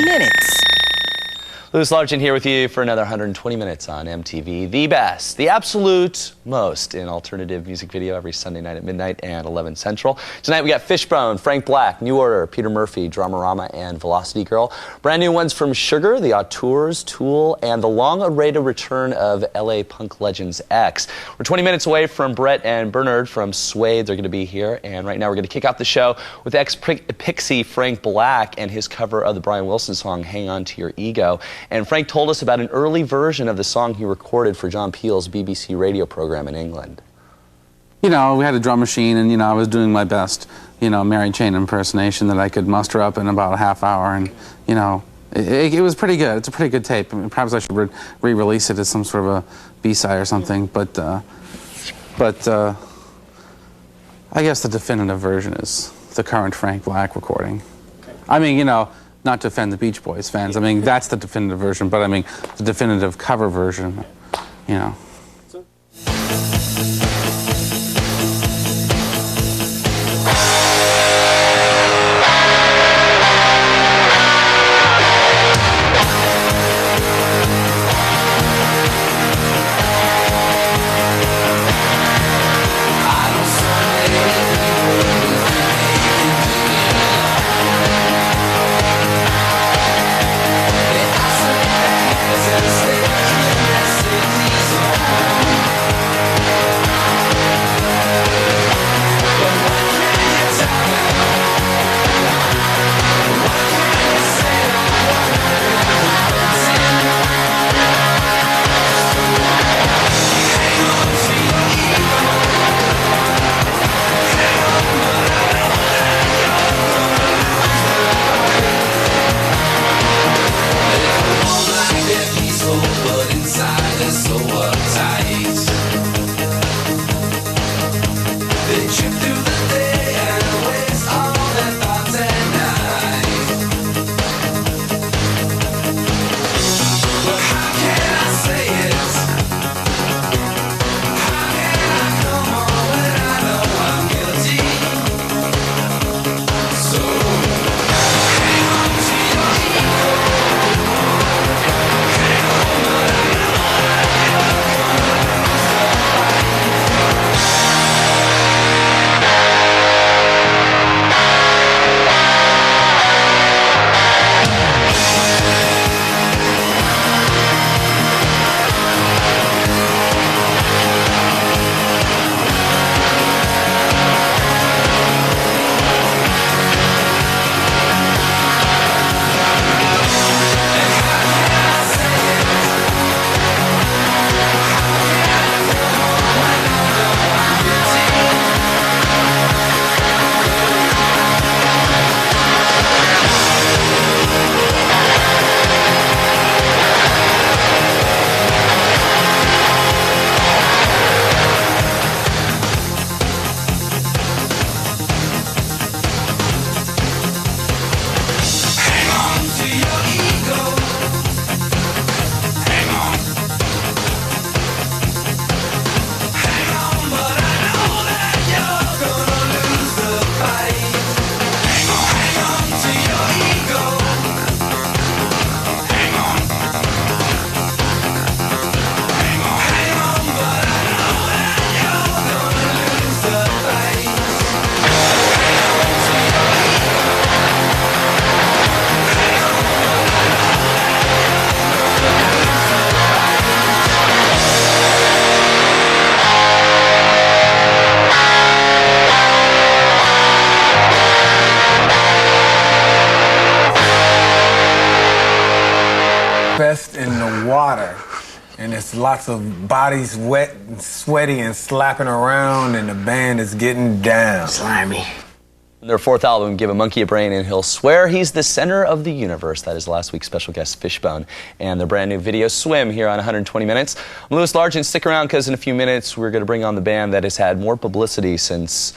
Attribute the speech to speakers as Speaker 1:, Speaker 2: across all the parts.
Speaker 1: minutes.
Speaker 2: Louis Largent here with you for another 120 minutes on MTV. The best, the absolute most in alternative music video every Sunday night at midnight and 11 Central. Tonight we got Fishbone, Frank Black, New Order, Peter Murphy, Dramarama, and Velocity Girl. Brand new ones from Sugar, The Auteurs, Tool, and the long-awaited return of LA punk legends X. We're 20 minutes away from Brett and Bernard from Suede. They're going to be here, and right now we're going to kick off the show with ex-Pixie Frank Black and his cover of the Brian Wilson song, Hang On To Your Ego. And Frank told us about an early version of the song he recorded for John Peel's BBC radio program in England.
Speaker 3: You know, we had a drum machine, and, you know, I was doing my best, you know, Mary Jane impersonation that I could muster up in about a half hour, and, you know, it was pretty good. It's a pretty good tape. I mean, perhaps I should re-release it as some sort of a B-side or something, but I guess the definitive version is the current Frank Black recording. I mean, you know, not to offend the Beach Boys fans. I mean, that's the definitive version, but I mean, the definitive cover version, you know.
Speaker 4: Best in the water, and it's lots of bodies wet and sweaty and slapping around, and the band is getting down.
Speaker 1: Slimy.
Speaker 2: Their fourth album, Give a Monkey a Brain and He'll Swear He's the Center of the Universe. That is last week's special guest, Fishbone, and their brand new video, Swim, here on 120 Minutes. I'm Louis Largent. Stick around, because in a few minutes we're going to bring on the band that has had more publicity since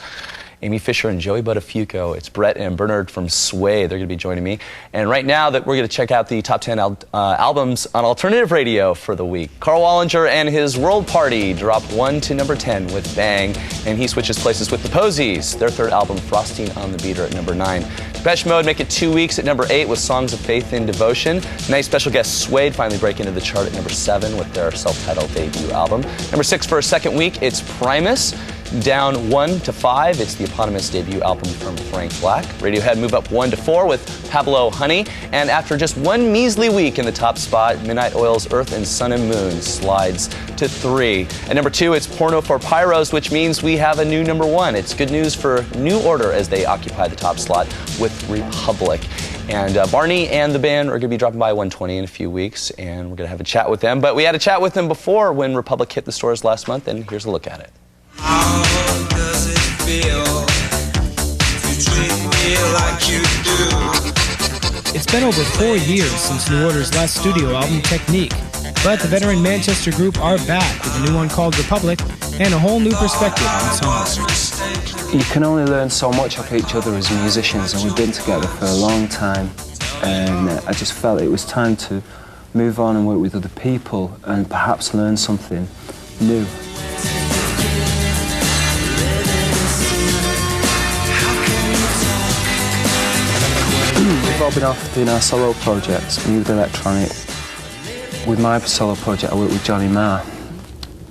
Speaker 2: Amy Fisher and Joey Buttafuoco. It's Brett and Bernard from Suede. They're going to be joining me. And right now that we're going to check out the top 10 albums on alternative radio for the week. Carl Wallinger and his World Party drop 1 to number 10 with Bang, and he switches places with the Posies. Their third album, Frosting on the Beater, at number 9. Depeche Mode make it 2 weeks at number 8 with Songs of Faith and Devotion. Tonight's special guest Suede finally break into the chart at number 7 with their self-titled debut album. Number 6 for a second week, it's Primus. Down 1 to 5, it's the eponymous debut album from Frank Black. Radiohead move up 1 to 4 with Pablo Honey. And after just one measly week in the top spot, Midnight Oil's Earth and Sun and Moon slides to 3. At number 2, it's Porno for Pyros, which means we have a new number 1. It's good news for New Order as they occupy the top slot with Republic. And Barney and the band are going to be dropping by 120 in a few weeks, and we're going to have a chat with them. But we had a chat with them before when Republic hit the stores last month, and here's a look at it.
Speaker 1: How does it feel to treat me like you do?
Speaker 5: It's been over 4 years since New Order's last studio album, Technique. But the veteran Manchester group are back with a new one called Republic and a whole new perspective on songwriting.
Speaker 6: You can only learn so much of each other as musicians, and we've been together for a long time. And I just felt it was time to move on and work with other people and perhaps learn something new. We've all been off doing our solo projects, me with electronic. With my solo project, I work with Johnny Marr,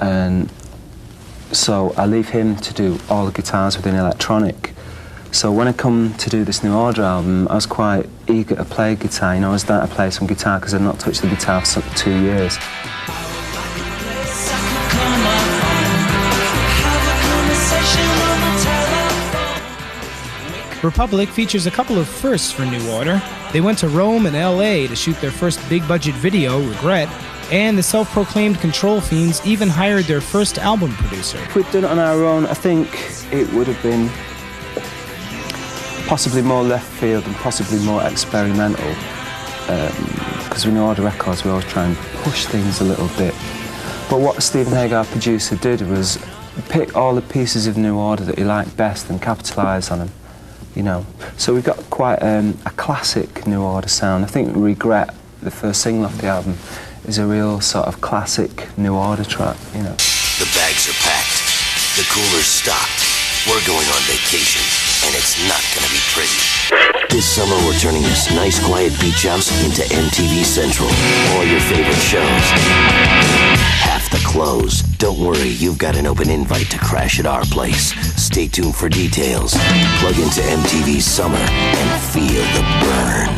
Speaker 6: and so I leave him to do all the guitars within electronic. So when I come to do this New Order album, I was quite eager to play guitar. You know, I was starting to play some guitar because I'd not touched the guitar for 2 years.
Speaker 5: Republic features a couple of firsts for New Order. They went to Rome and LA to shoot their first big-budget video, Regret, and the self-proclaimed control fiends even hired their first album producer.
Speaker 6: If we'd done it on our own, I think it would have been possibly more left field and possibly more experimental. Because with New Order Records, we always try and push things a little bit. But what Stephen Hague, our producer, did was pick all the pieces of New Order that he liked best and capitalise on them. You know, so we've got quite a classic New Order sound. I think Regret, the first single off the album, is a real sort of classic New Order track, you know.
Speaker 7: The bags are packed, the cooler's stocked. We're going on vacation, and it's not gonna be pretty. This summer, we're turning this nice, quiet beach house into MTV Central. All your favorite shows. Half the clothes. Don't worry, you've got an open invite to crash at our place. Stay tuned for details. Plug into MTV Summer and feel the burn.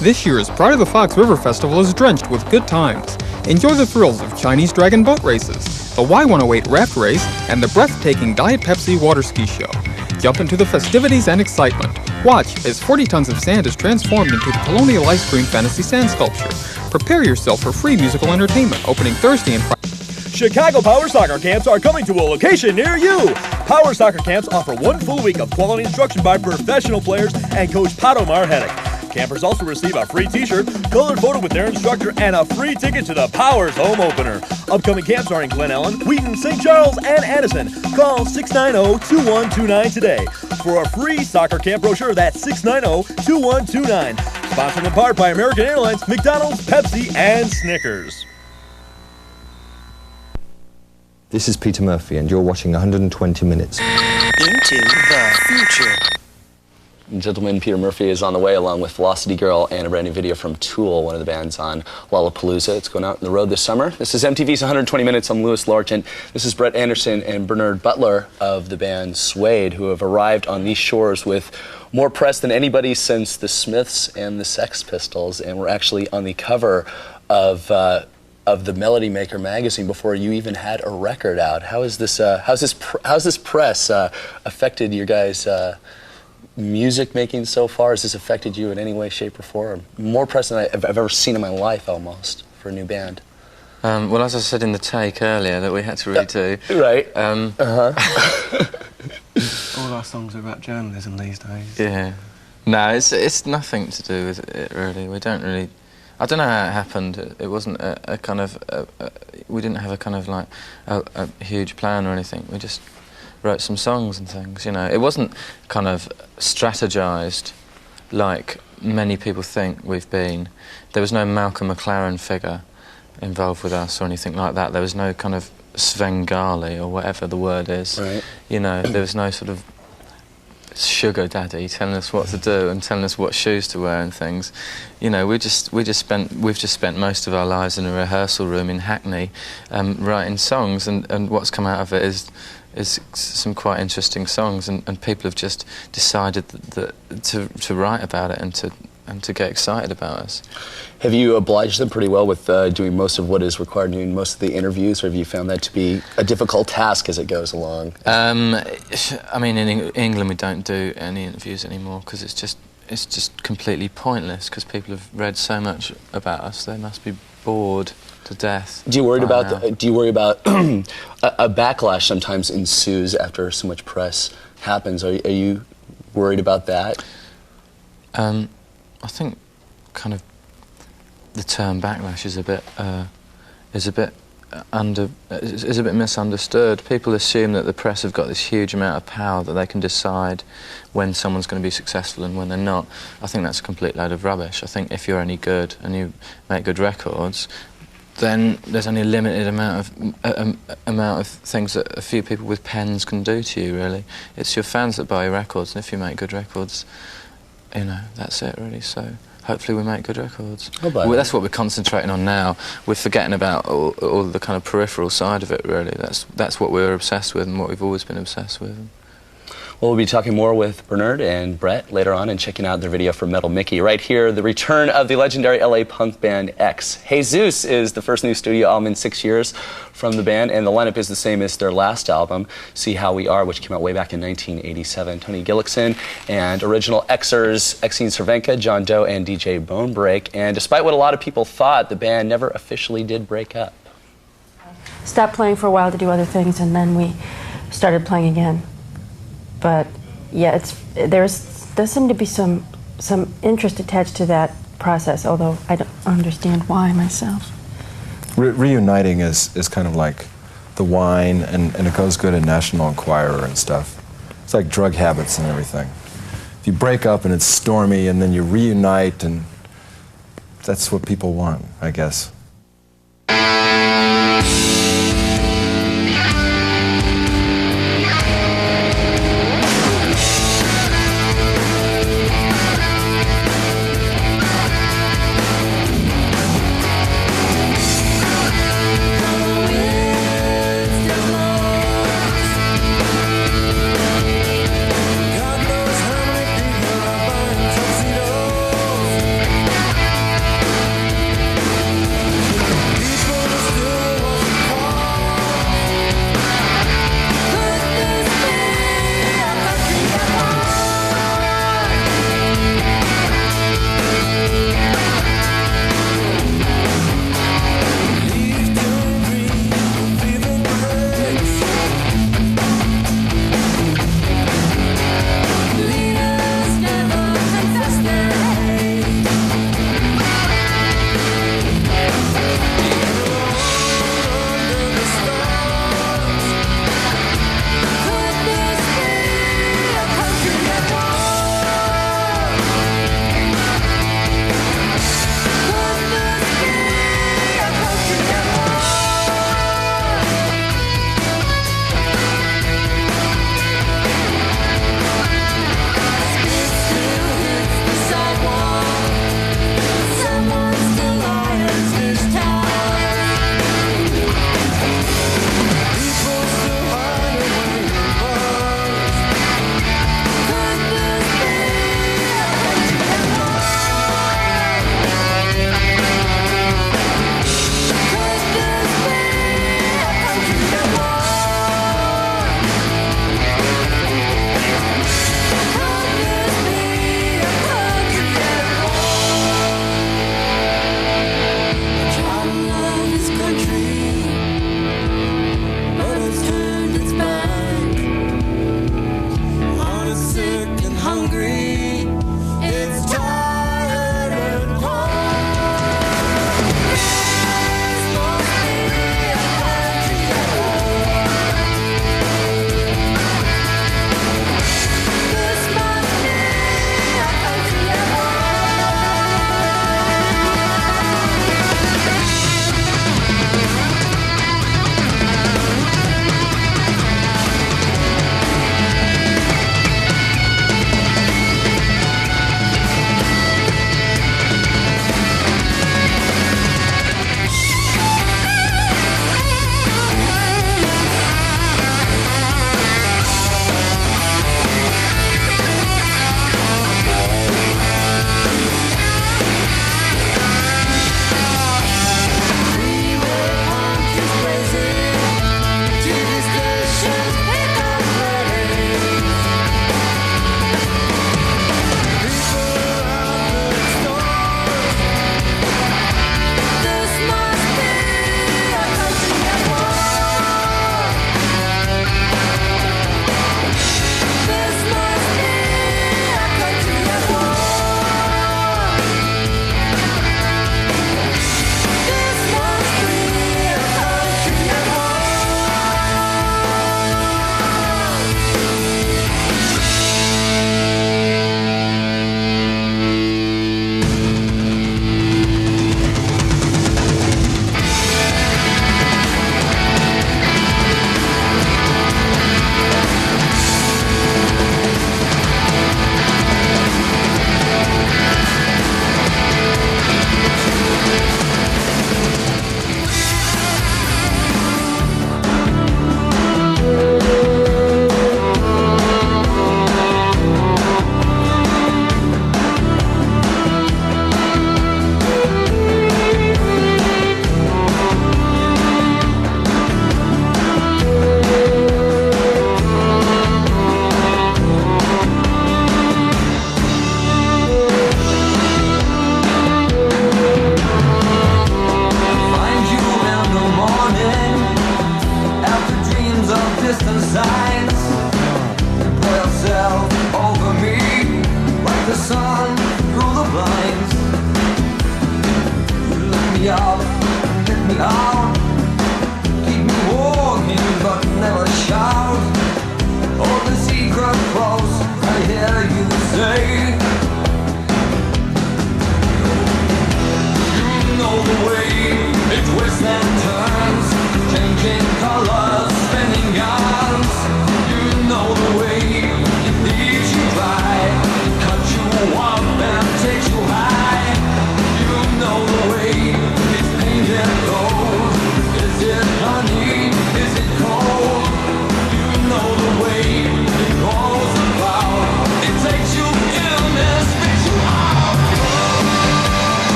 Speaker 8: This year's Pride of the Fox River Festival is drenched with good times. Enjoy the thrills of Chinese Dragon boat races, the Y108 raft race, and the breathtaking Diet Pepsi water ski show. Jump into the festivities and excitement. Watch as 40 tons of sand is transformed into the Colonial Ice Cream Fantasy Sand Sculpture. Prepare yourself for free musical entertainment opening Thursday and Friday.
Speaker 9: Chicago Power Soccer Camps are coming to a location near you. Power Soccer Camps offer 1 full week of quality instruction by professional players and Coach Patomar Hedek. Campers also receive a free t-shirt, colored photo with their instructor, and a free ticket to the Powers Home Opener. Upcoming camps are in Glen Ellen, Wheaton, St. Charles, and Addison. Call 690-2129 today. For a free soccer camp brochure, that's 690-2129. Sponsored in part by American Airlines, McDonald's, Pepsi, and Snickers.
Speaker 10: This is Peter Murphy, and you're watching 120 Minutes.
Speaker 7: Into the future.
Speaker 2: Gentleman, Peter Murphy is on the way along with Velocity Girl and a brand new video from Tool, one of the bands on Lollapalooza. It's going out on the road this summer. This is MTV's 120 Minutes. I'm Louis Largent. This is Brett Anderson and Bernard Butler of the band Suede, who have arrived on these shores with more press than anybody since the Smiths and the Sex Pistols, and we're actually on the cover of the Melody Maker magazine before you even had a record out. How's this press affected your guys' music making so far? Has this affected you in any way, shape, or form? More press than I've ever seen in my life, almost, for a new band.
Speaker 11: Well, as I said in the take earlier that we had to redo.
Speaker 2: Right.
Speaker 6: All our songs are about journalism these days.
Speaker 11: Yeah. No, it's nothing to do with it, really. We don't really... I don't know how it happened. It wasn't a kind of... we didn't have a kind of, like, a huge plan or anything. We just wrote some songs and things, you know. It wasn't kind of strategized like many people think we've been. There was no Malcolm McLaren figure involved with us or anything like that. There was no kind of Svengali or whatever the word is.
Speaker 2: Right.
Speaker 11: You know, there was no sort of sugar daddy telling us what to do and telling us what shoes to wear and things. You know, we've just spent most of our lives in a rehearsal room in Hackney writing songs, and what's come out of it is some quite interesting songs, and people have just decided to write about it and to get excited about us.
Speaker 2: Have you obliged them pretty well with doing most of what is required, doing most of the interviews, or have you found that to be a difficult task as it goes along? I
Speaker 11: mean, in England we don't do any interviews anymore because it's just completely pointless, because people have read so much about us. They must be bored to death.
Speaker 2: Do you worry about a backlash sometimes ensues after so much press happens? Are you worried about that?
Speaker 11: I think kind of the term backlash is a bit misunderstood. People assume that the press have got this huge amount of power that they can decide when someone's going to be successful and when they're not. I think that's a complete load of rubbish. I think if you're any good and you make good records, then there's only a limited amount of things that a few people with pens can do to you, really. It's your fans that buy your records, and if you make good records, you know, that's it, really. So hopefully we make good records. Well, that's what we're concentrating on now. We're forgetting about all the kind of peripheral side of it, really. That's what we're obsessed with and what we've always been obsessed with.
Speaker 2: Well, we'll be talking more with Bernard and Brett later on and checking out their video for Metal Mickey. Right here, the return of the legendary LA punk band X. Jesus is the first new studio album in 6 years from the band, and the lineup is the same as their last album, See How We Are, which came out way back in 1987. Tony Gillickson and original Xers, Exene Cervenka, John Doe, and DJ Bonebreak. And despite what a lot of people thought, the band never officially did break up.
Speaker 12: Stopped playing for a while to do other things, and then we started playing again. But yeah, there seemed to be some interest attached to that process, although I don't understand why myself.
Speaker 10: Reuniting is kind of like the wine, and it goes good in National Enquirer and stuff. It's like drug habits and everything. If you break up and it's stormy and then you reunite, and that's what people want, I guess.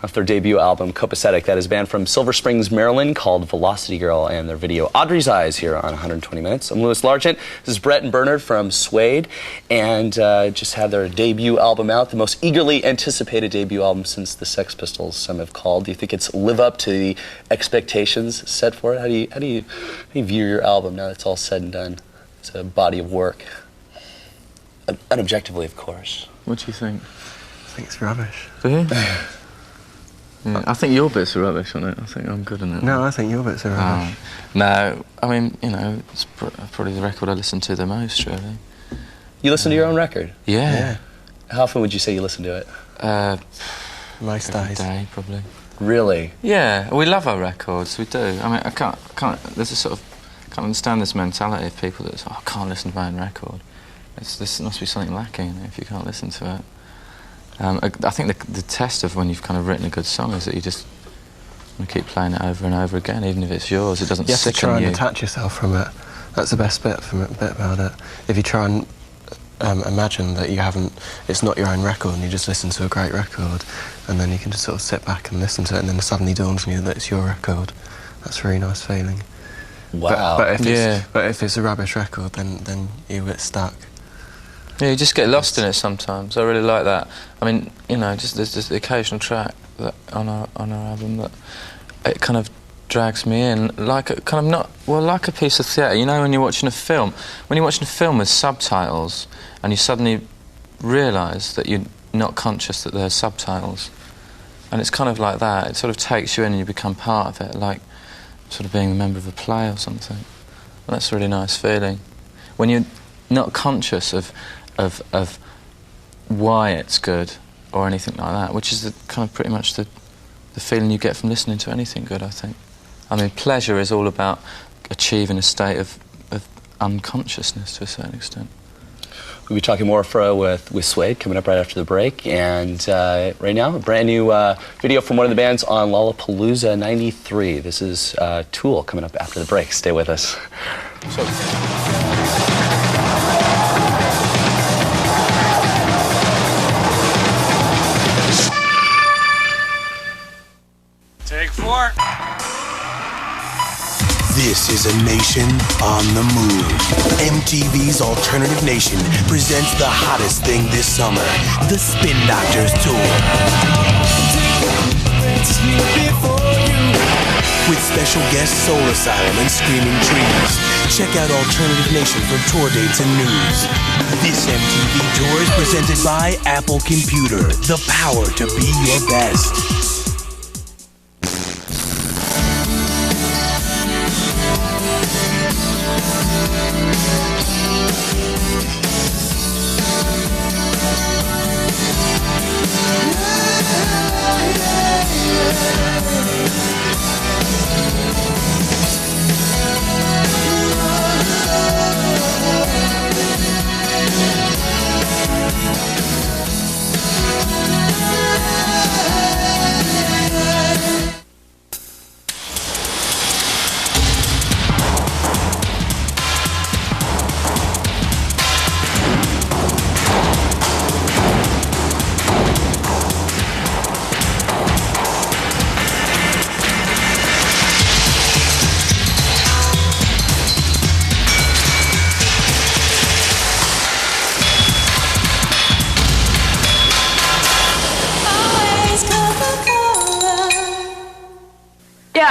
Speaker 2: off their debut album, Copacetic. That is a band from Silver Springs, Maryland, called Velocity Girl, and their video, Audrey's Eyes, here on 120 Minutes. I'm Louis Largent. This is Brett and Bernard from Suede, and just had their debut album out, the most eagerly anticipated debut album since the Sex Pistols, some have called. Do you think it's live up to the expectations set for it? How do you view your album now that it's all said and done? It's a body of work. Unobjectively, of course.
Speaker 11: What do you think?
Speaker 13: I think it's rubbish.
Speaker 11: Do you? Yeah, I think your bits are rubbish on it. I think I'm good on it.
Speaker 13: No, I think your bits are rubbish.
Speaker 11: No, I mean, you know, it's probably the record I listen to the most, really.
Speaker 2: You listen to your own record?
Speaker 11: Yeah.
Speaker 2: How often would you say you listen to it?
Speaker 13: Most days.
Speaker 11: Every day, probably.
Speaker 2: Really?
Speaker 11: Yeah, we love our records, we do. I mean, I can't, there's a sort of, I can't understand this mentality of people that say, oh, I can't listen to my own record. There must be something lacking in it if you can't listen to it. I think the test of when you've kind of written a good song is that you just want to keep playing it over and over again, even if it's yours. It doesn't sicken you.
Speaker 13: You have to try and detach yourself from it. That's the best bit about it. If you try and imagine that it's not your own record and you just listen to a great record, and then you can just sort of sit back and listen to it, and then it suddenly dawns on you that it's your record. That's a really nice feeling.
Speaker 2: Wow.
Speaker 13: But if it's a rubbish record, then you get stuck.
Speaker 11: Yeah, you just get lost in it sometimes. I really like that. I mean, you know, there's just the occasional track that on our album that it kind of drags me in, like a like a piece of theatre. You know, when you're watching a film with subtitles, and you suddenly realise that you're not conscious that there's subtitles, and it's kind of like that. It sort of takes you in, and you become part of it, like sort of being a member of a play or something. And that's a really nice feeling when you're not conscious of why it's good or anything like that, which is kind of pretty much the feeling you get from listening to anything good, I think. I mean, pleasure is all about achieving a state of unconsciousness to a certain extent.
Speaker 2: We'll be talking more with Suede coming up right after the break, and right now, a brand new video from one of the bands on Lollapalooza 93. This is Tool coming up after the break. Stay with us.
Speaker 1: Take 4.
Speaker 7: This is a nation on the move. MTV's Alternative Nation presents the hottest thing this summer, the Spin Doctors Tour. With special guests Soul Asylum and Screaming Trees. Check out Alternative Nation for tour dates and news. This MTV tour is presented by Apple Computer, the power to be your best.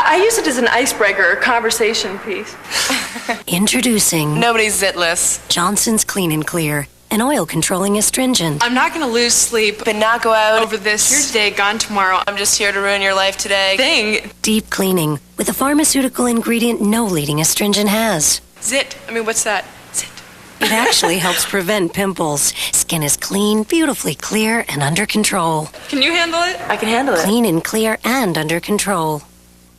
Speaker 14: I use it as an icebreaker, a conversation piece.
Speaker 15: Introducing
Speaker 14: Nobody's zitless.
Speaker 15: Johnson's Clean and Clear, an oil controlling astringent.
Speaker 14: I'm not going to lose sleep and not go out over this here today, gone tomorrow. I'm just here to ruin your life today thing.
Speaker 15: Deep cleaning with a pharmaceutical ingredient no leading astringent has.
Speaker 14: Zit. I mean, what's that? Zit.
Speaker 15: It actually helps prevent pimples. Skin is clean, beautifully clear, and under control.
Speaker 14: Can you handle it? I can handle it.
Speaker 15: Clean and clear and under control.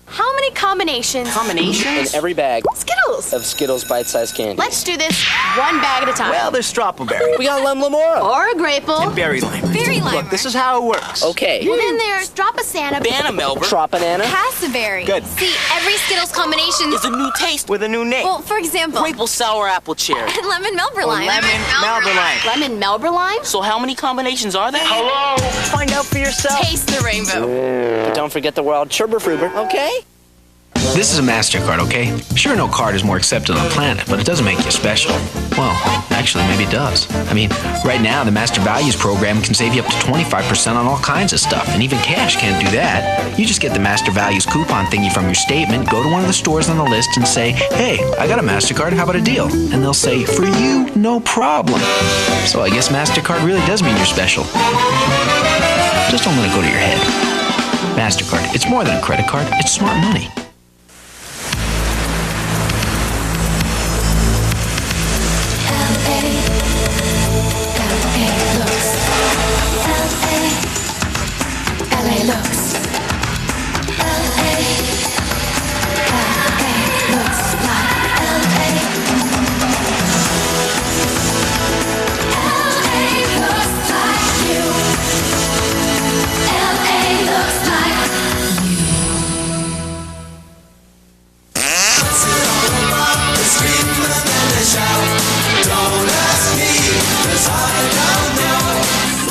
Speaker 16: How many combinations?
Speaker 17: In every bag
Speaker 16: Skittles.
Speaker 17: of Skittles bite-sized candy.
Speaker 16: Let's do this one bag at a time.
Speaker 17: Well, there's strawberry. We got lemora.
Speaker 16: Or a grapeful.
Speaker 17: And berry lime.
Speaker 16: Berry lime.
Speaker 17: Look, this is how it works. Okay.
Speaker 16: And then there's Drop-a-Santa.
Speaker 17: Banana-melber. Trop-banana.
Speaker 16: Passaberry.
Speaker 17: Good.
Speaker 16: See, every Skittles combination
Speaker 17: Is a new taste with a new name.
Speaker 16: Well, for example.
Speaker 17: Maple sour apple cherry.
Speaker 16: And lemon Melber
Speaker 17: Or
Speaker 16: lime.
Speaker 17: lemon Melber lime.
Speaker 16: Lemon Melber lime?
Speaker 17: So how many combinations are there? Hello. Find out for yourself.
Speaker 16: Taste the rainbow.
Speaker 17: But don't forget the wild Churber-Fruber, okay?
Speaker 18: This is a MasterCard, okay? Sure, no card is more accepted on the planet, but it doesn't make you special. Well, actually, maybe it does. I mean, right now, the Master Values program can save you up to 25% on all kinds of stuff, and even cash can't do that. You just get the Master Values coupon thingy from your statement, go to one of the stores on the list and say, hey, I got a MasterCard, how about a deal? And they'll say, for you, no problem. So I guess MasterCard really does mean you're special. Just don't let it go to your head. MasterCard, it's more than a credit card, it's smart money.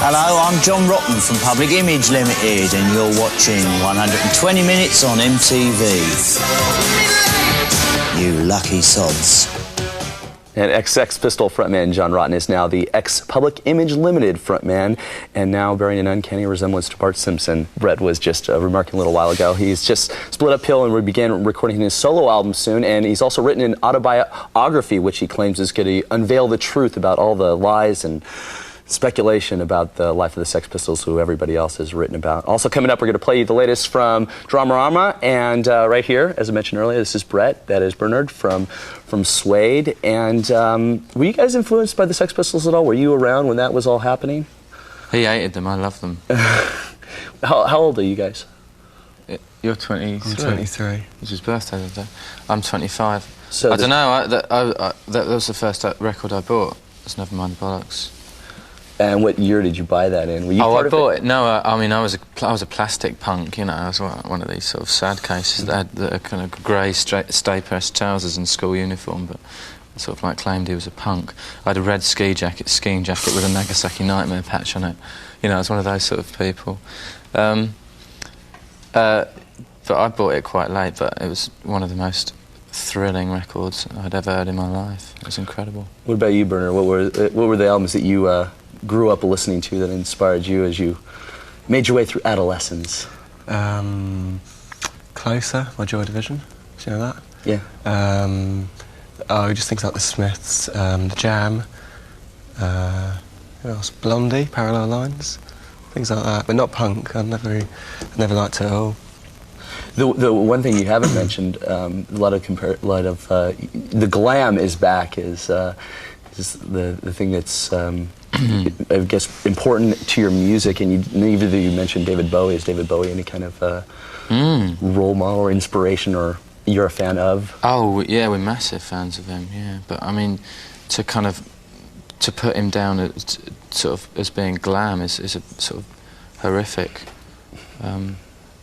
Speaker 19: Hello, I'm John Rotten from Public Image Limited and you're watching 120 Minutes on MTV. You lucky sods.
Speaker 2: And ex-Sex Pistol frontman John Rotten is now the ex-Public Image Limited frontman and now bearing an uncanny resemblance to Bart Simpson. Brett was just remarking a little while ago. He's just split uphill and we began recording his solo album soon, and he's also written an autobiography which he claims is going to unveil the truth about all the lies and speculation about the life of the Sex Pistols, who everybody else has written about. Also coming up, we're going to play you the latest from Dramarama, and right here, as I mentioned earlier, this is Brett, that is Bernard from Suede. And were you guys influenced by the Sex Pistols at all? Were you around when that was all happening?
Speaker 11: He hated them, I loved them.
Speaker 2: How old are you guys?
Speaker 11: You're 23.
Speaker 13: I'm 23.
Speaker 11: It's his birthday today. I'm 25.
Speaker 2: So
Speaker 11: I don't know, that was the first record I bought. It's Never Mind the Bollocks.
Speaker 2: And what year did you buy that in? Were you
Speaker 11: I
Speaker 2: part of
Speaker 11: bought
Speaker 2: it?
Speaker 11: it. No, I mean, I was a plastic punk, you know. I was one of these sort of sad cases that had the kind of grey stay-pressed trousers and school uniform, but sort of like claimed he was a punk. I had a red skiing jacket with a Nagasaki Nightmare patch on it. You know, I was one of those sort of people. But I bought it quite late, but it was one of the most thrilling records I'd ever heard in my life. It was incredible.
Speaker 2: What about you, Bernard? What were the albums that you grew up listening to that inspired you as you made your way through adolescence?
Speaker 13: Closer by Joy Division. Do you know that?
Speaker 2: Yeah.
Speaker 13: Just things like the Smiths, the Jam, who else? Blondie, Parallel Lines, things like that. But not punk. I never liked it at all.
Speaker 2: The one thing you haven't mentioned, a lot of the glam is back. Is the thing that's I guess important to your music, and neither of you mentioned David Bowie. Is David Bowie any kind of role model or inspiration, or you're a fan of?
Speaker 11: Oh yeah, we're massive fans of him. Yeah, but I mean, to put him down as sort of as being glam is a sort of horrific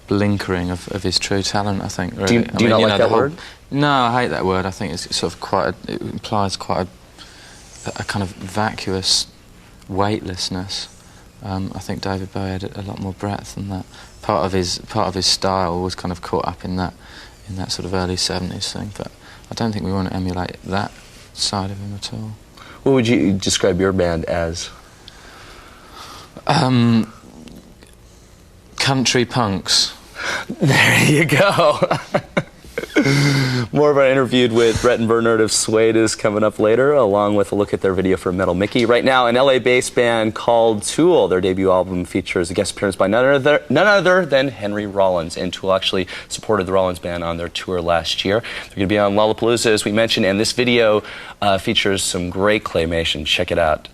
Speaker 11: blinkering of his true talent, I think. Really.
Speaker 2: Do you not like that word?
Speaker 11: No, I hate that word. I think it's sort of it implies quite a kind of vacuous weightlessness. I think David Bowie had a lot more breadth than that. Part of his style was kind of caught up in that sort of early 70s thing, but I don't think we want to emulate that side of him at all.
Speaker 2: What would you describe your band as?
Speaker 11: Country punks.
Speaker 2: There you go. More of our interview with Brett and Bernard of Suede is coming up later, along with a look at their video for Metal Mickey. Right now, an LA-based band called Tool. Their debut album features a guest appearance by none other than Henry Rollins. And Tool actually supported the Rollins band on their tour last year. They're going to be on Lollapalooza, as we mentioned, and this video features some great claymation. Check it out.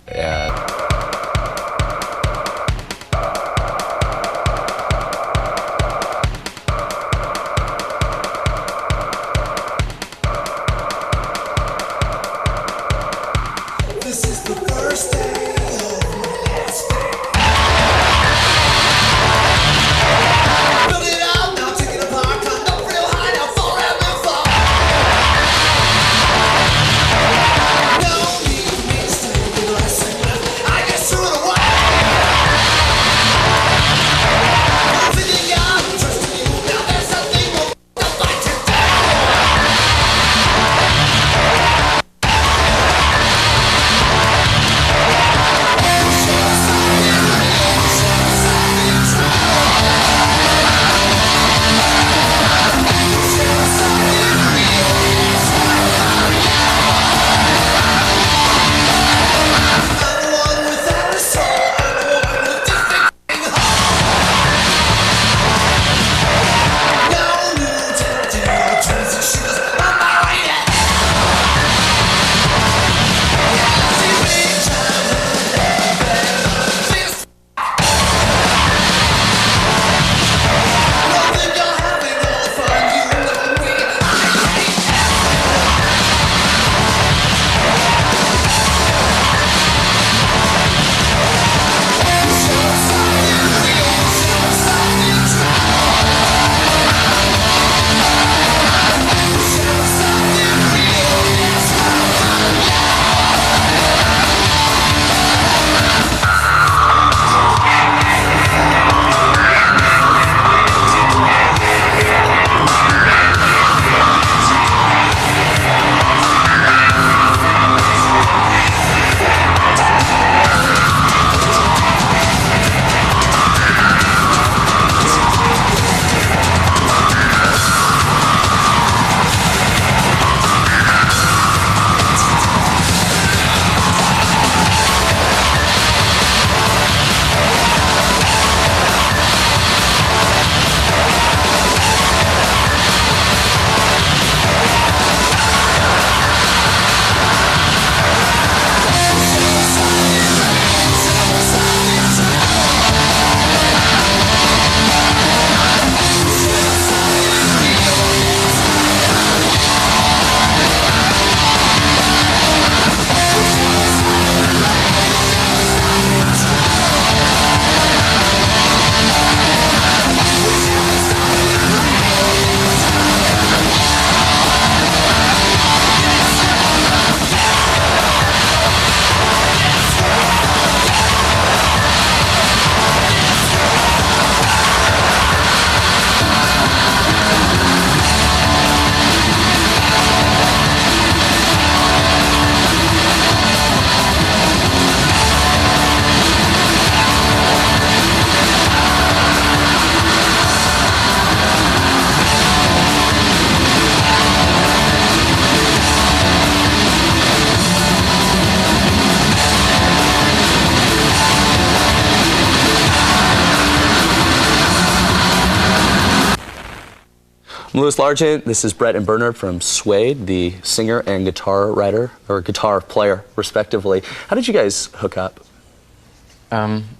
Speaker 2: Louis Largent, this is Brett and Bernard from Suede, the singer and guitar writer, or guitar player, respectively. How did you guys hook up?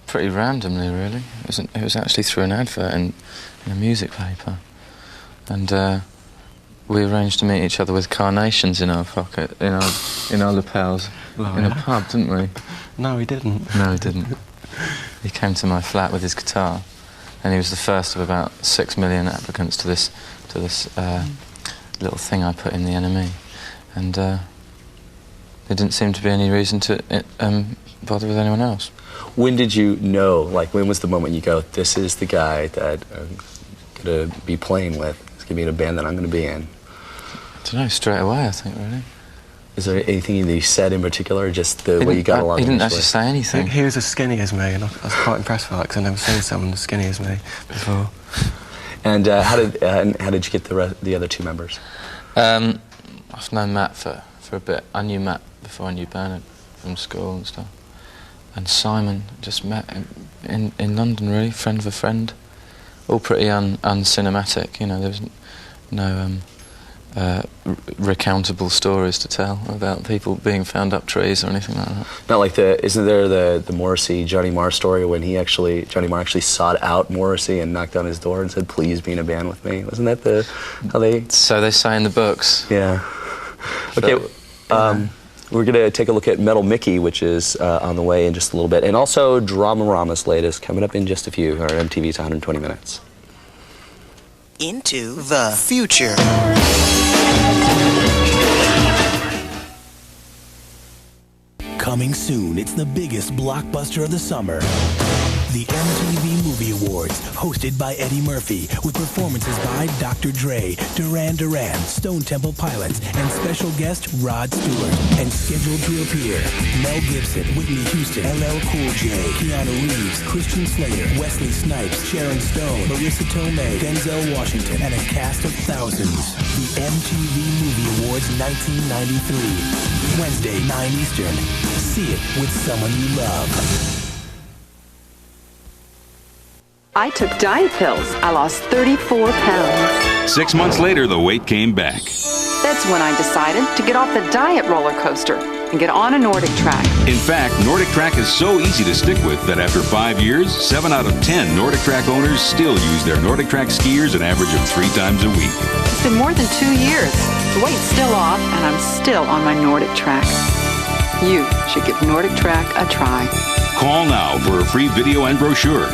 Speaker 11: Pretty randomly, really. It was actually through an advert in a music paper. And we arranged to meet each other with carnations in our pocket, in our lapels, in a pub, didn't we?
Speaker 13: No, we didn't.
Speaker 11: No, we didn't. He came to my flat with his guitar, and he was the first of about 6 million applicants to this little thing I put in the NME. And there didn't seem to be any reason to bother with anyone else.
Speaker 2: When did you know, like, when was the moment you go, this is the guy that I'm going to be playing with, he's going to be in a band that I'm going to be in?
Speaker 11: I don't know, straight away, I think, really.
Speaker 2: Is there anything that he said in particular, or just the way you got along?
Speaker 11: He didn't actually say anything.
Speaker 13: He was as skinny as me, and I was quite impressed with that, because I've never seen someone as skinny as me before.
Speaker 2: And how did you get the other two members?
Speaker 11: I've known Matt for a bit. I knew Matt before I knew Bernard from school and stuff. And Simon, just met in London, really, friend of a friend. All pretty uncinematic, you know, there was no recountable stories to tell about people being found up trees or anything like that.
Speaker 2: Not like isn't there the Morrissey, Johnny Marr story when Johnny Marr actually sought out Morrissey and knocked on his door and said, please be in a band with me? Wasn't that how they...
Speaker 11: So they say in the books.
Speaker 2: Yeah. Okay, we're going to take a look at Metal Mickey, which is on the way in just a little bit, and also Dramarama's latest, coming up in just a few, or MTV's 120 Minutes.
Speaker 20: Into the future.
Speaker 21: Coming soon, it's the biggest blockbuster of the summer. The MTV Movie Awards, hosted by Eddie Murphy, with performances by Dr. Dre, Duran Duran, Stone Temple Pilots, and special guest Rod Stewart. And scheduled to appear Mel Gibson, Whitney Houston, LL Cool J, Keanu Reeves, Christian Slater, Wesley Snipes, Sharon Stone, Marissa Tomei, Denzel Washington, and a cast of thousands. The MTV Movie Awards 1993. Wednesday, 9 Eastern. See it with someone you love.
Speaker 22: I took diet pills. I lost 34 pounds.
Speaker 23: 6 months later, the weight came back.
Speaker 22: That's when I decided to get off the diet roller coaster and get on a Nordic Track.
Speaker 23: In fact, Nordic Track is so easy to stick with that after 5 years, 7 out of 10 Nordic Track owners still use their Nordic Track skiers an average of 3 times a week.
Speaker 22: It's been more than 2 years. The weight's still off, and I'm still on my Nordic Track. You should give Nordic Track a try.
Speaker 23: Call now for a free video and brochure.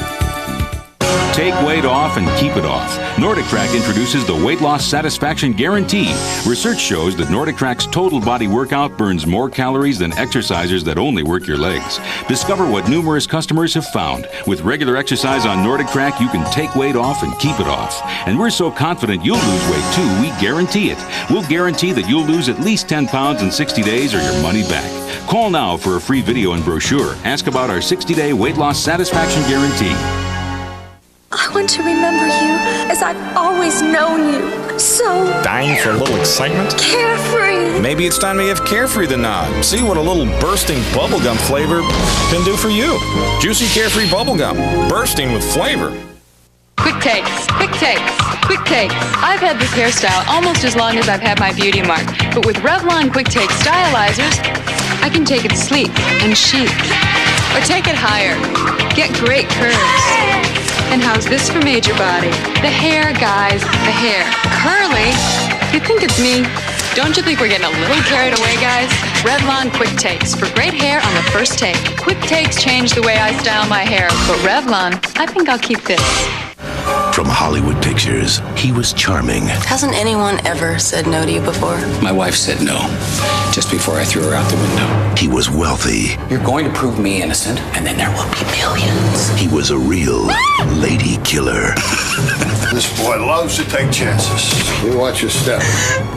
Speaker 23: Take weight off and keep it off. Nordic Track introduces the Weight Loss Satisfaction Guarantee. Research shows that Nordic Track's total body workout burns more calories than exercisers that only work your legs. Discover what numerous customers have found. With regular exercise on Nordic Track, you can take weight off and keep it off. And we're so confident you'll lose weight too, we guarantee it. We'll guarantee that you'll lose at least 10 pounds in 60 days or your money back. Call now for a free video and brochure. Ask about our 60-day Weight Loss Satisfaction Guarantee.
Speaker 24: I want to remember you as I've always known you. So
Speaker 25: dying for a little excitement?
Speaker 24: Carefree.
Speaker 25: Maybe it's time to give Carefree the nod. See what a little bursting bubblegum flavor can do for you. Juicy Carefree bubblegum, bursting with flavor.
Speaker 26: Quick takes, quick takes, quick takes. I've had this hairstyle almost as long as I've had my beauty mark, but with Revlon Quick Take Stylizers, I can take it sleek and chic, or take it higher, get great curves. And how's this for major body? The hair, guys, the hair. Curly? You think it's me? Don't you think we're getting a little carried away, guys? Revlon Quick Takes for great hair on the first take. Quick Takes change the way I style my hair, but Revlon, I think I'll keep this.
Speaker 7: From Hollywood Pictures, he was charming.
Speaker 27: Hasn't anyone ever said no to you before?
Speaker 28: My wife said no, just before I threw her out the window.
Speaker 7: He was wealthy.
Speaker 28: You're going to prove me innocent, and then there will be millions.
Speaker 7: He was a real lady killer.
Speaker 29: This boy loves to take chances. You watch your step.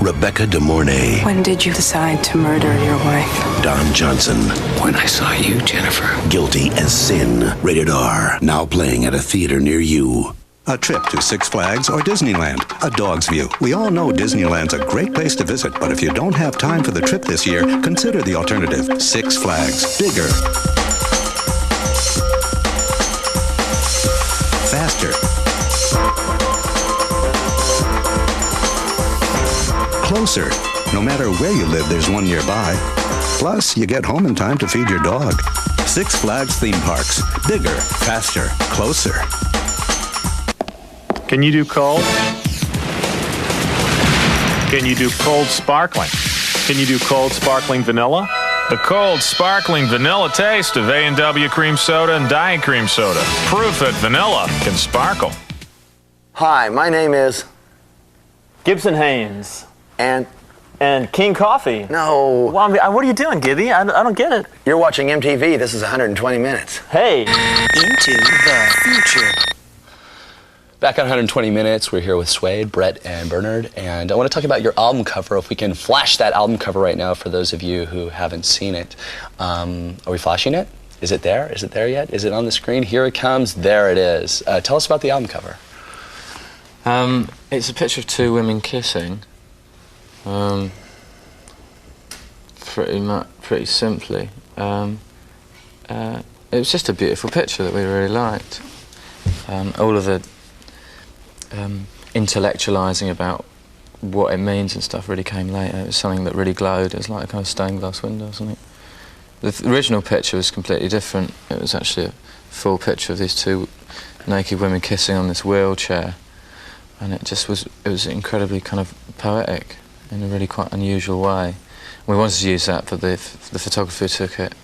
Speaker 7: Rebecca De Mornay.
Speaker 27: When did you decide to murder your wife?
Speaker 7: Don Johnson.
Speaker 28: When I saw you, Jennifer.
Speaker 7: Guilty as Sin. Rated R. Now playing at a theater near you.
Speaker 30: A trip to Six Flags or Disneyland, a dog's view. We all know Disneyland's a great place to visit, but if you don't have time for the trip this year, consider the alternative, Six Flags. Bigger. Faster. closer. No matter where you live, there's one nearby. Plus, you get home in time to feed your dog. Six Flags theme parks. Bigger, faster, closer.
Speaker 1: Can you do cold? Can you do cold sparkling? Can you do cold sparkling vanilla? The cold sparkling vanilla taste of A&W cream soda and Diet cream soda. Proof that vanilla can sparkle.
Speaker 3: Hi, my name is
Speaker 17: Gibson Haynes.
Speaker 3: And
Speaker 17: King Coffee.
Speaker 3: No.
Speaker 17: Well, what are you doing, Gibby? I don't get it.
Speaker 3: You're watching MTV. This is 120 minutes.
Speaker 17: Hey.
Speaker 3: Into the future.
Speaker 2: Back on 120 Minutes, we're here with Suede, Brett, and Bernard, and I want to talk about your album cover. If we can flash that album cover right now for those of you who haven't seen it. Are we flashing it? Is it there? Is it there yet? Is it on the screen? Here it comes. There it is. Tell us about the album cover.
Speaker 11: It's a picture of two women kissing. Pretty simply. It was just a beautiful picture that we really liked. All of the intellectualising about what it means and stuff really came later. It was something that really glowed. It was like a kind of stained glass window or something. The original picture was completely different. It was actually a full picture of these two naked women kissing on this wheelchair, and it was incredibly kind of poetic in a really quite unusual way. We wanted to use that, but the photographer who took it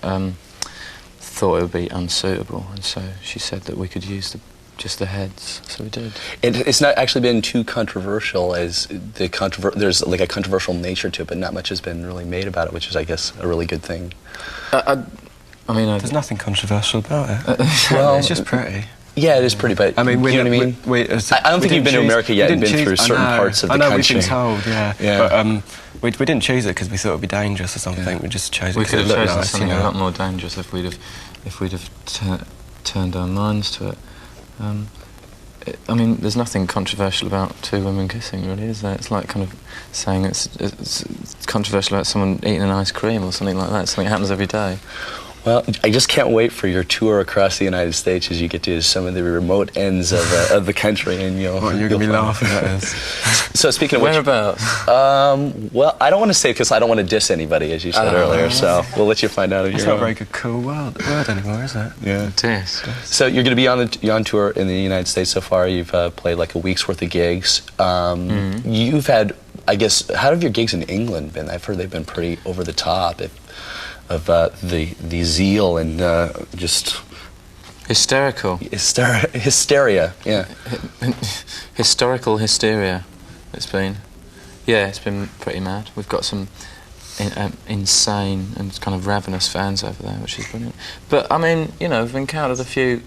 Speaker 11: thought it would be unsuitable, and so she said that we could use just the heads, so we did.
Speaker 2: It's not actually been too controversial, as there's like a controversial nature to it, but not much has been really made about it, which is, I guess, a really good thing.
Speaker 13: There's nothing controversial about it.
Speaker 2: Well,
Speaker 13: it's just pretty.
Speaker 2: Yeah, it is pretty, but
Speaker 13: I mean,
Speaker 2: you know what I mean? I don't think you've been to America yet and been through certain parts of the country.
Speaker 13: I know, we've been told, yeah. But we didn't choose it because we thought it would be dangerous or something. Yeah. We just chose it because it looked nice. We could have chosen
Speaker 11: something a lot more dangerous if we'd have turned our minds to it. I mean, there's nothing controversial about two women kissing, really, is there? It's like kind of saying it's controversial about someone eating an ice cream or something like that. Something that happens every day.
Speaker 2: Well, I just can't wait for your tour across the United States as you get to some of the remote ends of the country, and you're going to
Speaker 13: be laughing at us.
Speaker 2: So speaking of
Speaker 11: whereabouts?
Speaker 2: Well, I don't want to say because I don't want to diss anybody, as you said earlier. So we'll let you find out.
Speaker 13: It's not a very good, cool word anymore, is it?
Speaker 2: Yeah,
Speaker 11: it is.
Speaker 2: So you're going to be on tour in the United States so far. You've played like a week's worth of gigs. You've had, I guess, how have your gigs in England been? I've heard they've been pretty over the top. Of the zeal and just
Speaker 11: hysterical
Speaker 2: hysteria, yeah.
Speaker 11: Historical hysteria. It's been pretty mad. We've got some insane and kind of ravenous fans over there, which is brilliant. But I mean, we've encountered a few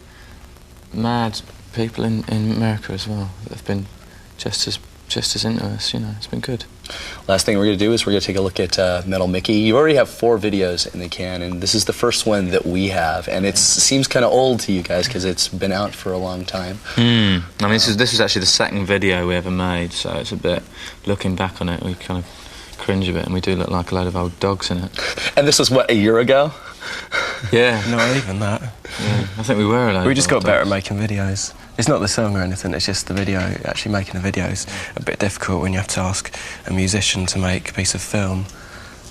Speaker 11: mad people in America as well that have been just as into us. It's been good.
Speaker 2: Last thing we're going to do is we're going to take a look at Metal Mickey. You already have 4 videos in the can, and this is the first one that we have, and it seems kind of old to you guys because it's been out for a long time.
Speaker 11: I mean, this is actually the second video we ever made, so it's a bit, looking back on it, we kind of cringe a bit, and we do look like a load of old dogs in it.
Speaker 2: And this was, what, a year ago?
Speaker 11: Yeah.
Speaker 13: Not even that.
Speaker 11: Yeah, I think we were a load
Speaker 13: We just got
Speaker 11: dogs.
Speaker 13: better at making videos. It's not the song or anything, it's just the video. Actually making a video is a bit difficult when you have to ask a musician to make a piece of film,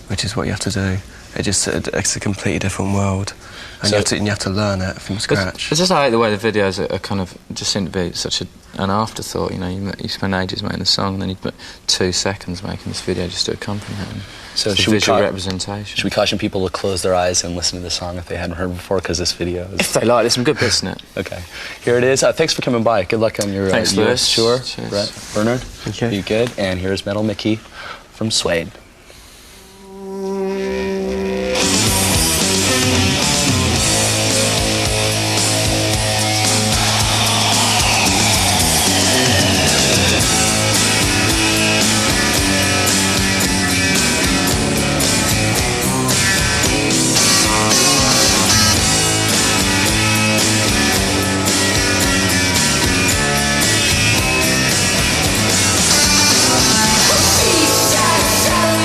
Speaker 13: which is what you have to do. It's a completely different world, and you have to learn it from scratch.
Speaker 11: It's just I hate the way the videos are kind of just seem to be such an afterthought. You spend ages making the song, and then you put 2 seconds making this video just to accompany it.
Speaker 2: So
Speaker 11: it's visual representation.
Speaker 2: Should we caution people to close their eyes and listen to the song if they hadn't heard before, because this video is...
Speaker 11: If they like, there's some good bits in it.
Speaker 2: Okay, here it is. Thanks for coming by. Good luck on your US tour.
Speaker 11: Cheers.
Speaker 2: Brett, Bernard, be good. And here's Metal Mickey from Suede.
Speaker 24: Shut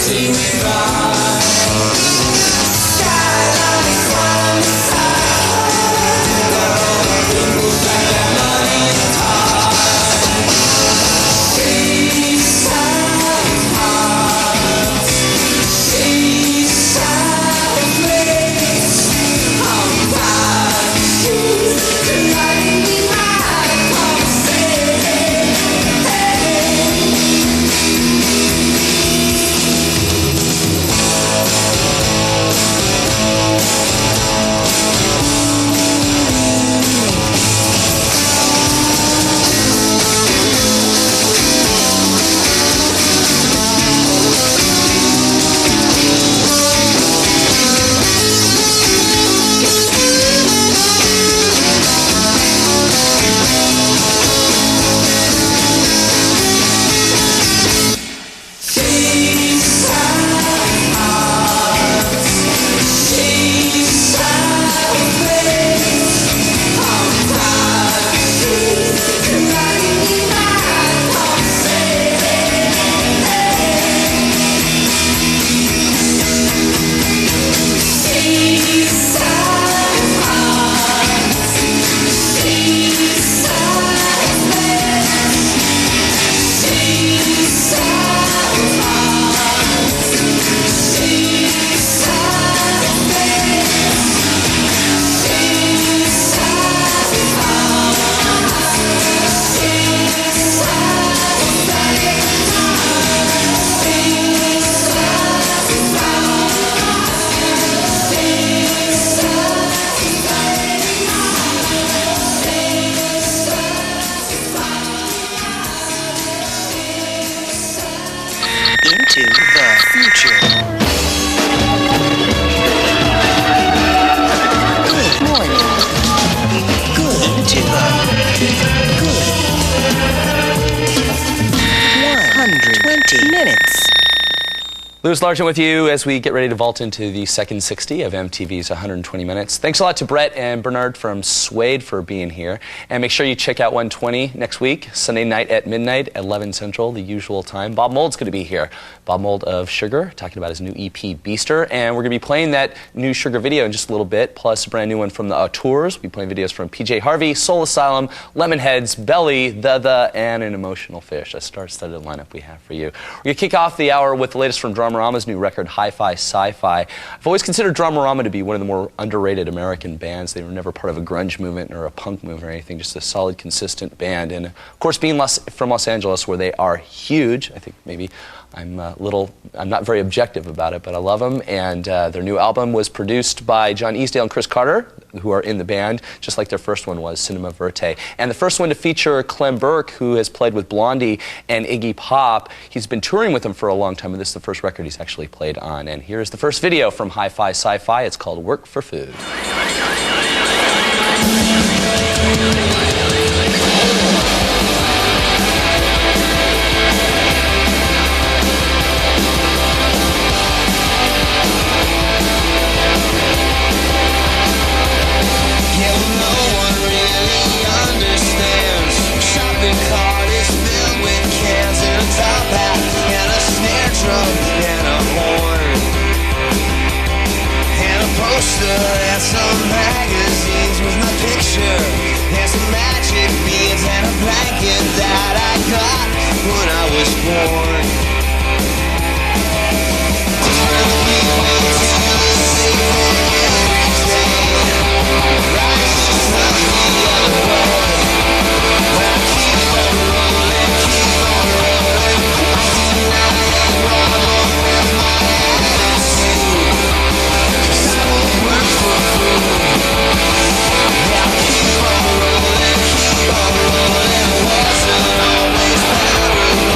Speaker 4: take me by. Skylights from the side, people think that money is hard. Bayside hearts, Bayside place. I'm tired of shoes tonight we might come stay.
Speaker 3: Into the future. Good morning. Good to the good. 120 minutes.
Speaker 2: Lewis Largent with you as we get ready to vault into the second 60 of MTV's 120 Minutes. Thanks a lot to Brett and Bernard from Suede for being here. And make sure you check out 120 next week, Sunday night at midnight, 11 Central, the usual time. Bob Mould's going to be here. Bob Mould of Sugar, talking about his new EP, Beaster. And we're going to be playing that new Sugar video in just a little bit, plus a brand new one from the Auteurs. We'll be playing videos from PJ Harvey, Soul Asylum, Lemonheads, Belly, The, and An Emotional Fish. A star-studded lineup we have for you. We're going to kick off the hour with the latest from Dramarama's new record, Hi-Fi Sci-Fi. I've always considered Dramarama to be one of the more underrated American bands. They were never part of a grunge movement or a punk movement or anything, just a solid, consistent band. And, of course, being from Los Angeles, where they are huge, I think maybe I'm not very objective about it, but I love them. And their new album was produced by John Easdale and Chris Carter, who are in the band, just like their first one was, Cinema Verte. And the first one to feature Clem Burke, who has played with Blondie and Iggy Pop. He's been touring with them for a long time, and this is the first record he's actually played on. And here's the first video from Hi-Fi Sci-Fi. It's called Work for Food.
Speaker 4: And some magazines with my picture, and some magic beads and a blanket that I got when I was born. Just for the people to see every day, rise to the other way. I keep on rolling, keep on rolling. I do not have wrong with my attitude. Work for food. Yeah, keep on rolling, keep on rolling. Wasn't always paranoid.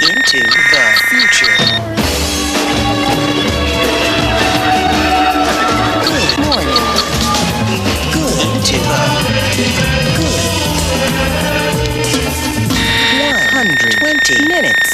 Speaker 3: Into the future. Good morning. Good into the 120 minutes.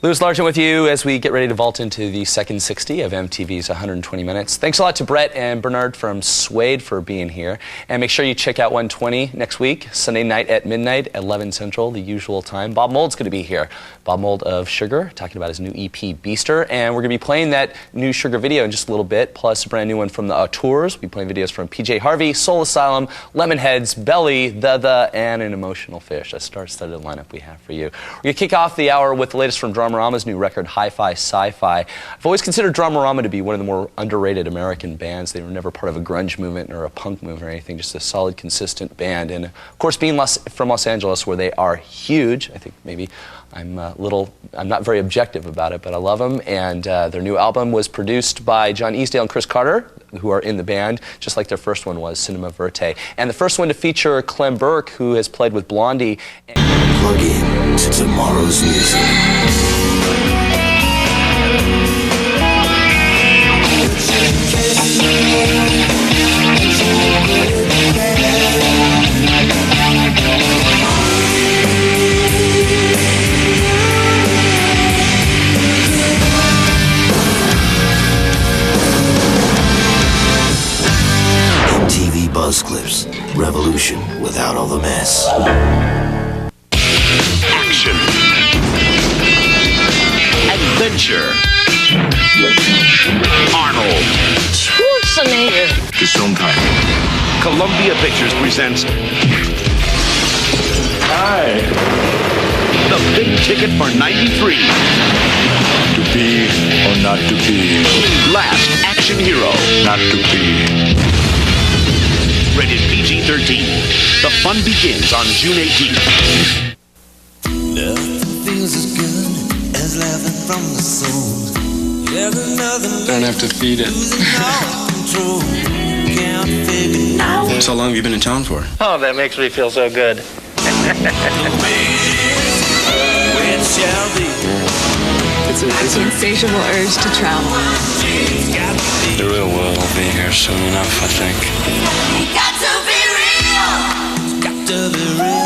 Speaker 2: Louis Largent with you as we get ready to vault into the second 60 of MTV's 120 Minutes. Thanks a lot to Brett and Bernard from Suede for being here. And make sure you check out 120 next week, Sunday night at midnight, 11 Central, the usual time. Bob Mold's going to be here. Bob Mold of Sugar, talking about his new EP, Beaster. And we're going to be playing that new Sugar video in just a little bit, plus a brand new one from the Auteurs. We'll be playing videos from PJ Harvey, Soul Asylum, Lemonheads, Belly, The, and An Emotional Fish. A star-studded lineup we have for you. We're going to kick off the hour with the latest from Dramarama's new record, Hi-Fi Sci-Fi. I've always considered Dramarama to be one of the more underrated American bands. They were never part of a grunge movement or a punk movement or anything, just a solid, consistent band. And of course, being from Los Angeles, where they are huge, I think maybe I'm not very objective about it, but I love them. And their new album was produced by John Easdale and Chris Carter, who are in the band, just like their first one was, Cinema Verte. And the first one to feature Clem Burke, who has played with Blondie.
Speaker 7: Plug in to tomorrow's music. MTV Buzz Clips. Revolution without all the mess.
Speaker 5: Action. Adventure. Arnold.
Speaker 6: Schwarzenegger.
Speaker 5: Gesundheit. Columbia Pictures presents... Hi. The Big Ticket for 93.
Speaker 8: To be or not to be.
Speaker 5: Last Action Hero.
Speaker 8: Not to be.
Speaker 5: Rated PG-13. The fun begins on June 18th.
Speaker 4: Nothing feels as good as laughing from the soul.
Speaker 8: Don't have to feed it. So long have you been in town for?
Speaker 17: Oh, that makes me feel so good.
Speaker 9: It's an insatiable urge to travel.
Speaker 8: The real world will be here soon enough, I think.
Speaker 4: Got to be real. Got to be real.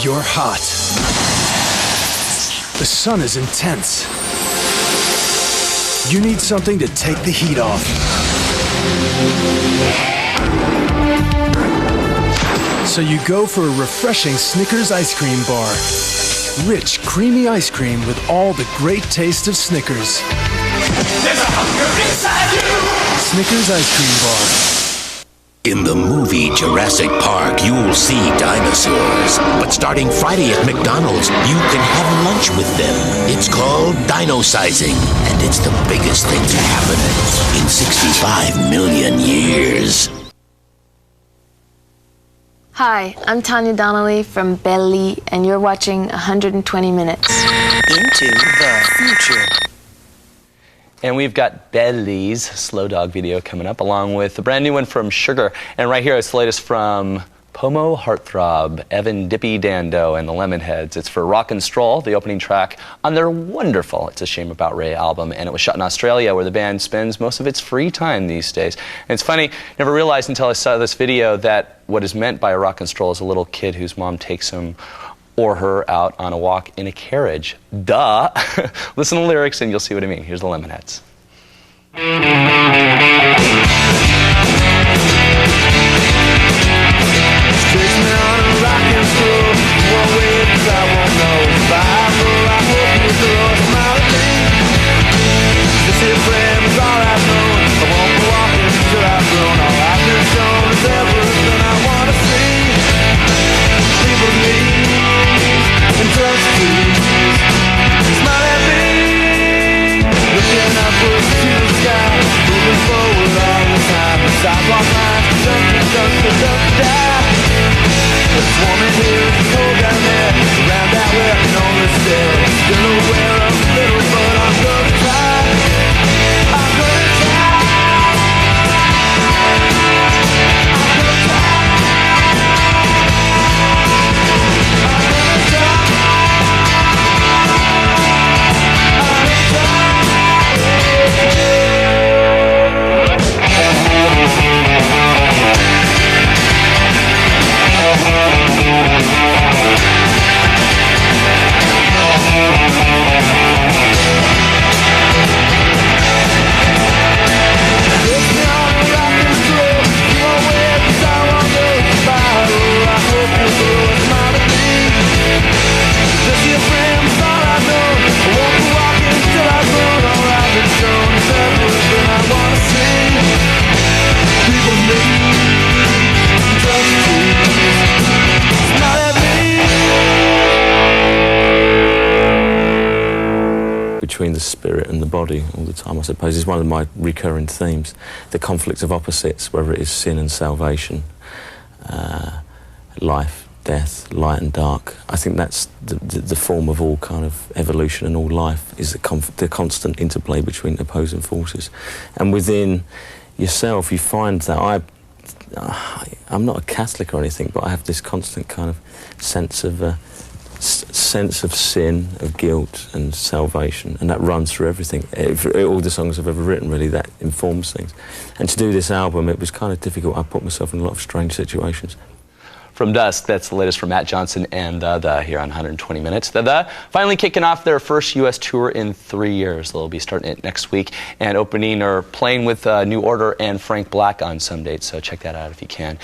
Speaker 10: You're hot. The sun is intense. You need something to take the heat off. So you go for a refreshing Snickers ice cream bar. Rich, creamy ice cream with all the great taste of Snickers.
Speaker 4: There's a hunger inside you.
Speaker 10: Snickers ice cream bar.
Speaker 7: In the movie Jurassic Park, you'll see dinosaurs. But starting Friday at McDonald's, you can have lunch with them. It's called dino-sizing, and it's the biggest thing to happen in 65 million years.
Speaker 27: Hi, I'm Tanya Donnelly from Belly, and you're watching 120 Minutes.
Speaker 3: Into the future.
Speaker 2: And we've got Belly's Slow Dog video coming up, along with the brand new one from Sugar. And right here, it's the latest from Pomo Heartthrob, Evan Dippy Dando, and the Lemonheads. It's for Rock and Stroll, the opening track on their wonderful It's a Shame About Ray album. And it was shot in Australia, where the band spends most of its free time these days. And it's funny, never realized until I saw this video that what is meant by a rock and stroll is a little kid whose mom takes him or her out on a walk in a carriage. Duh! Listen to the lyrics and you'll see what I mean. Here's the Lemonheads.
Speaker 4: Everything
Speaker 11: spirit and the body all the time, I suppose, is one of my recurring themes. The conflict of opposites, whether it is sin and salvation, life, death, light and dark. I think that's the form of all kind of evolution and all life, is the constant interplay between opposing forces. And within yourself, you find that I'm not a Catholic or anything, but I have this constant kind of sense of sin, of guilt and salvation, and that runs through everything. All the songs I've ever written, really, that informs things. And to do this album, it was kind of difficult. I put myself in a lot of strange situations.
Speaker 2: From Dusk, that's the latest from Matt Johnson and The here on 120 Minutes. The finally kicking off their first U.S. tour in 3 years. They'll be starting it next week and opening or playing with New Order and Frank Black on some dates, so check that out if you can.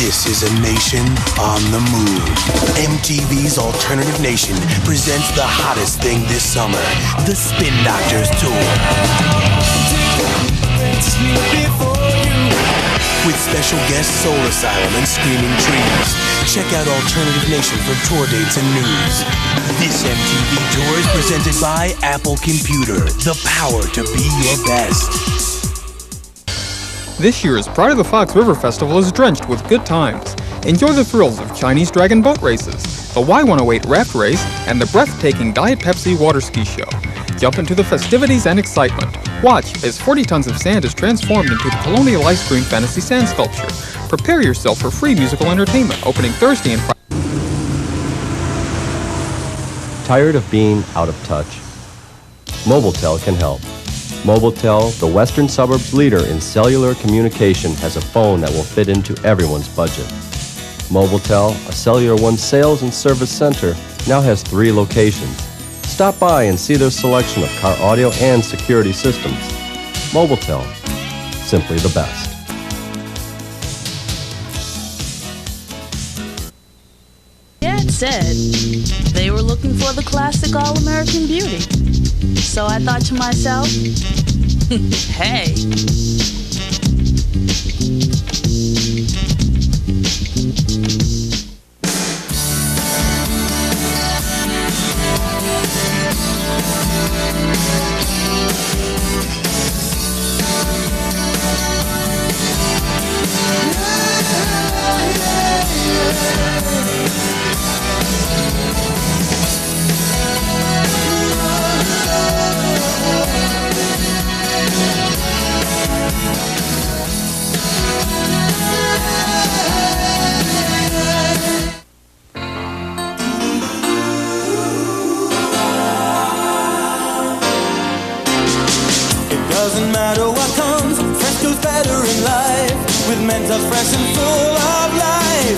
Speaker 12: This is a nation on the move. MTV's Alternative Nation presents the hottest thing this summer, the Spin Doctors Tour. With special guests Soul Asylum and Screaming Trees. Check out Alternative Nation for tour dates and news. This MTV tour is presented by Apple Computer, the power to be your best.
Speaker 14: This year's Pride of the Fox River Festival is drenched with good times. Enjoy the thrills of Chinese Dragon boat races, the Y108 raft race, and the breathtaking Diet Pepsi water ski show. Jump into the festivities and excitement. Watch as 40 tons of sand is transformed into the Colonial Ice Cream Fantasy Sand Sculpture. Prepare yourself for free musical entertainment opening Thursday and Friday.
Speaker 15: Tired of being out of touch? Mobiltel can help. Mobiltel, the Western Suburbs leader in cellular communication, has a phone that will fit into everyone's budget. Mobiltel, a Cellular One sales and service center, now has 3 locations. Stop by and see their selection of car audio and security systems. Mobiltel, simply the best.
Speaker 16: Dad said they were looking for the classic all-American beauty. So I thought to myself, hey.
Speaker 12: doesn't matter what comes, fresh goes better in life. With Mentos fresh and full of life.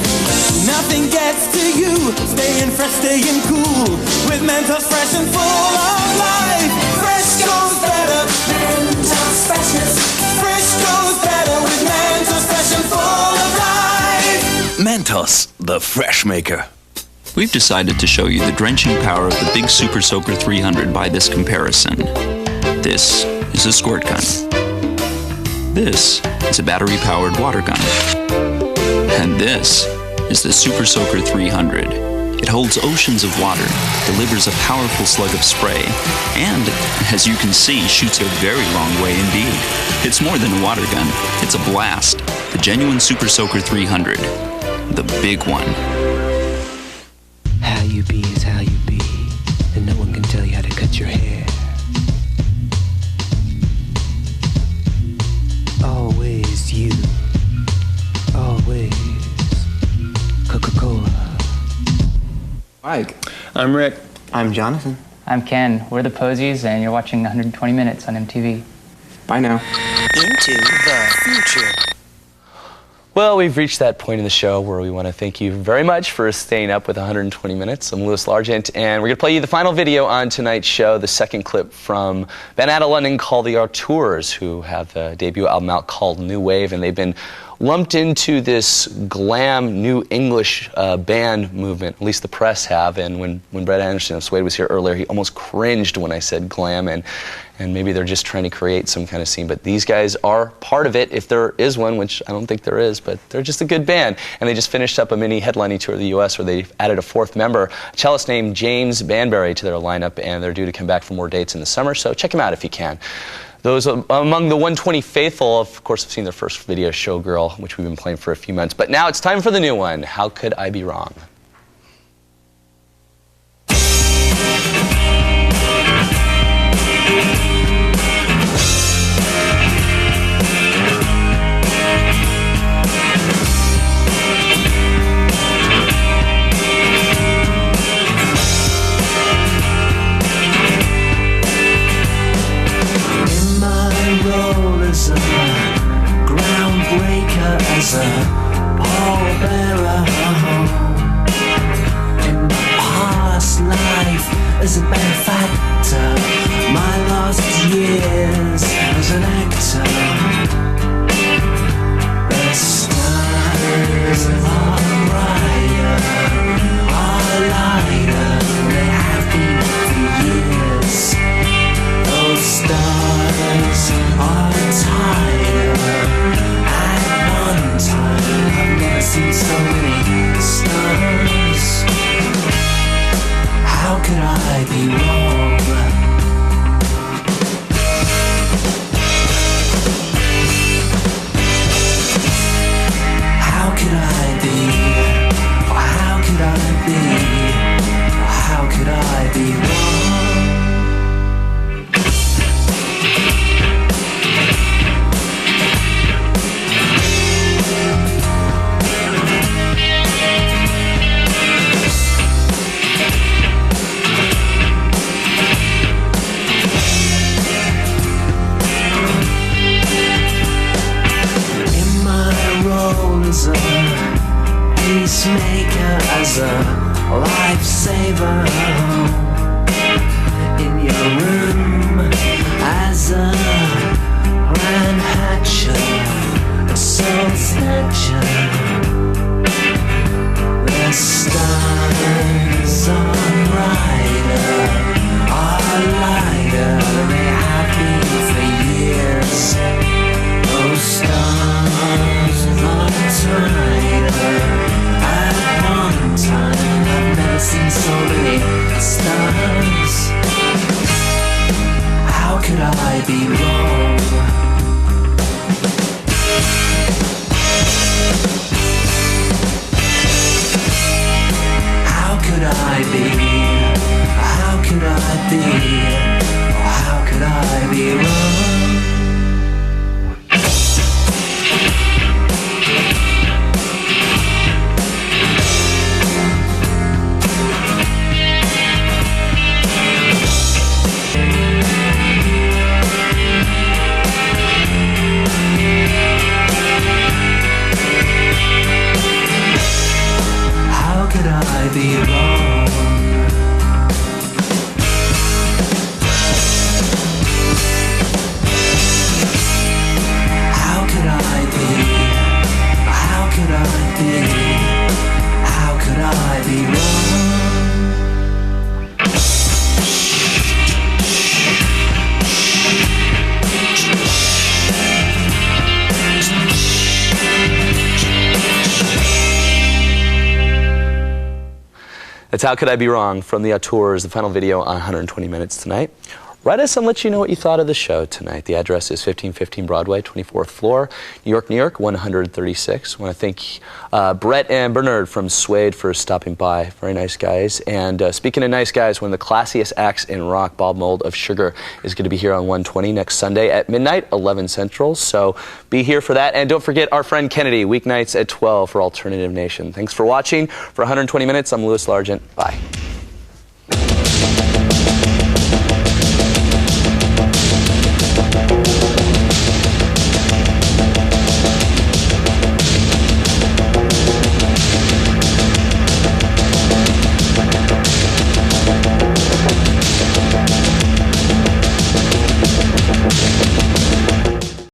Speaker 12: Nothing gets to you, staying fresh, staying cool. With Mentos fresh and full of life. Fresh goes better. Mentos freshness. Fresh goes better with Mentos fresh and full of life.
Speaker 18: Mentos, the fresh maker.
Speaker 19: We've decided to show you the drenching power of the Big Super Soaker 300 by this comparison. This is a squirt gun. This is a battery-powered water gun. And this is the Super Soaker 300. It holds oceans of water, delivers a powerful slug of spray, and, as you can see, shoots a very long way indeed. It's more than a water gun, it's a blast. The genuine Super Soaker 300. The big one.
Speaker 20: How you be is how you be, and no one can tell you how to cut your hair. Always you. Always Coca-Cola.
Speaker 18: Mike. I'm Rick. I'm Jonathan.
Speaker 19: I'm Ken. We're the Posies, and you're watching 120 Minutes on MTV.
Speaker 18: Bye now.
Speaker 3: Into the future.
Speaker 2: Well, we've reached that point in the show where we want to thank you very much for staying up with 120 Minutes. I'm Louis Largent, and we're going to play you the final video on tonight's show, the second clip from band out of London called the Artours, who have a debut album out called New Wave, and they've been lumped into this glam new English band movement, at least the press have. And when Brett Anderson of Suede was here earlier, he almost cringed when I said glam, and maybe they're just trying to create some kind of scene. But these guys are part of it, if there is one, which I don't think there is, but they're just a good band. And they just finished up a mini headlining tour of the U.S. where they've added a fourth member, a cellist named James Banbury, to their lineup, and they're due to come back for more dates in the summer, so check them out if you can. Those among the 120 faithful, of course, have seen their first video, Showgirl, which we've been playing for a few months. But now it's time for the new one, How Could I Be Wrong?
Speaker 4: As a groundbreaker, as a pallbearer in my past life, as a benefactor, my lost years as an actor. The stars are brighter, are lighter, they have been for years. Those stars are tighter. At one time, I've never seen so many stars. How could I be wrong? How could I be? Or how could I be? Or how could I be wrong? As a peacemaker, as a lifesaver in your room, as a plan hatcher, a soul snatcher. The stars are brighter, are lighter, they have been for years. Those stars are tighter. At one time, I've never seen so many stars. How could I be wrong? be wrong? How could I be? How could I be? How could I be wrong?
Speaker 2: That's How Could I Be Wrong from the Auteurs, the final video on 120 Minutes tonight. Write us and let you know what you thought of the show tonight. The address is 1515 Broadway, 24th floor, New York, 136. I want to thank Brett and Bernard from Suede for stopping by. Very nice guys. And speaking of nice guys, one of the classiest acts in rock, Bob Mould of Sugar, is going to be here on 120 next Sunday at midnight, 11 Central. So be here for that. And don't forget our friend Kennedy, weeknights at 12 for Alternative Nation. Thanks for watching. For 120 Minutes, I'm Louis Largent. Bye.